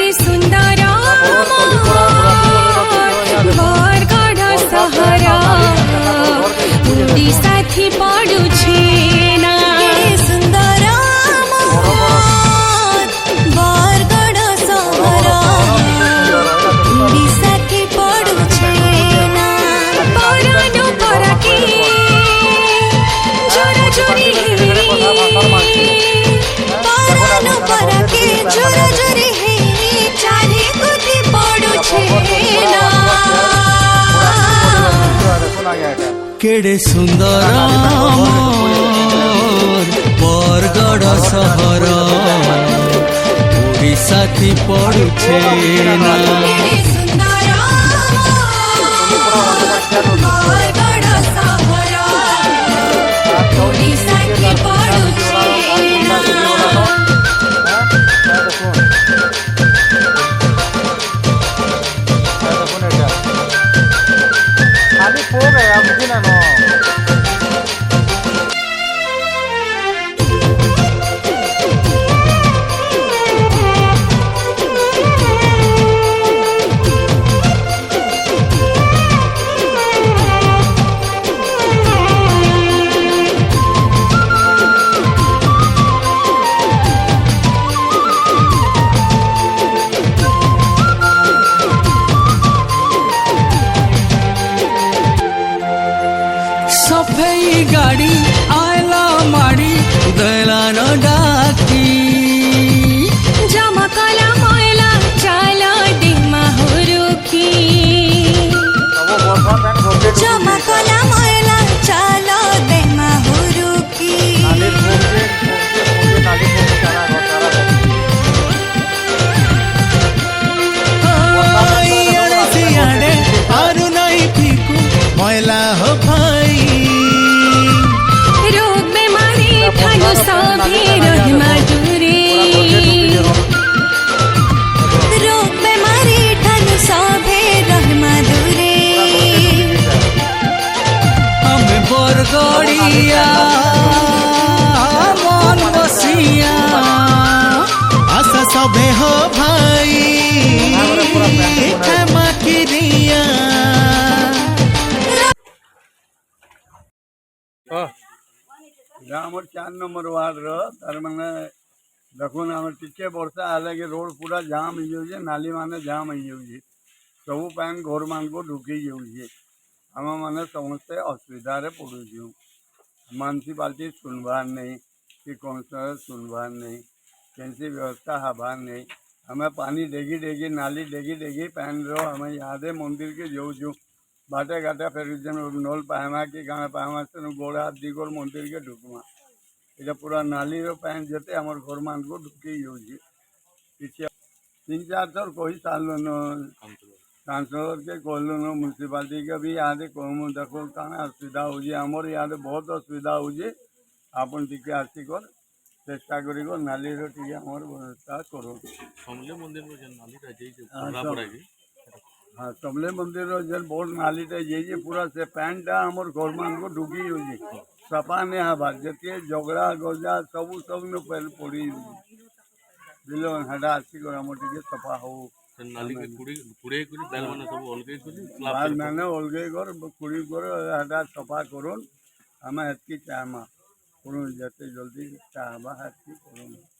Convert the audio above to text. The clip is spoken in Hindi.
केड़े सुंदर बरगढ़ सहर उड़ीसा थी पड़ुछे ना सुंदर बरगढ़ सहर उड़ीसा थी पड़ुछे ना परानो पराके जोरा जोरी परानो पराके जोरा जोरी चारे कुदी पड़ुछे ना केड़े सुंदर बरगढ़ सहर उड़ीसा थी पड़ुछे ना बरगढ़ सहर उड़ीसा थी पड़ुछे ना सफेई गाड़ी आयला माड़ी गला न डाकी जमकला मोयला चाला दिमा हुरुकी जमकला मोयला चाला दिमा हुरुकी सियाड़े आरु नहीं फीकू मोयला हो भाई रोग बेमारी ठानु सभी रहमा दूरे रोग बेमारी ठानु सभी रहमा दूरे हमें बरगड़िया मन बसिया आशा सबे हो भाई क्षमा किरिया ଆମର 4 ନମ୍ବର ୱାର୍ଡର ତାର ମାନେ ଦେଖୁନ ଆମର ଟିକେ ବର୍ଷା ହେଲେ କି ରୋଡ଼ ପୁରା ଜାମ୍ ହେଇଯାଉଛି ନାଲି ମାନେ ଜାମ୍ ହେଇଯାଉଛି ସବୁ ପାଣି ଘରମାନଙ୍କୁ ଢୁକି ଯାଉଛି ଆମମାନେ ସମସ୍ତେ ଅସୁବିଧାରେ ପଡ଼ୁଛୁ ମ୍ୟୁନିସିପାଲିଟି ଶୁଣବାର ନାହିଁ କି କୌଣସି ଶୁଣବାର ନାହିଁ କେମିତି ବ୍ୟବସ୍ଥା ହେବାର ନାହିଁ ଆମେ ପାଣି ଡେଗି ଡେଗି ନାଲି ଡେଗି ଡେଗି ପାଣିର ଆମେ ଇହାଦେ ମନ୍ଦିରକେ ଯାଉଛୁ बाटे घाटे फिर नल पाहमा कि गाँव पाहमा से गोड़ हाथ दिगोर मंदिर के ढुकमा ये पूरा नाली पैन जेते आमर घर मान को ढुकी जाऊँगी पीछे 3-4 थर कही सारूँ काउंसिलर के कहलुन म्यूनिसिपालिटी के भी यहाँ कहूँ देखो कहाँ असुविधा होमर यहाँ बहुत असुविधा होपन टी आसिक चेष्टा कर नाली व्यवस्था करूँ हाँ समले मंदिर जेन बहुत नालीटा जाइए पूरा से पैंटा आमर घर मान को ढुकी जाऊँगी सफा नहीं हबार जी झगड़ा गजा सब सब न पड़ी दिल हेटा आसिक सफा हो मैंने अलगे कर कुड़ी कर हेटा सफा करूँ आम हेतकी चाहमा करूँ जिते जल्दी चाहबा हेतकी करूँ।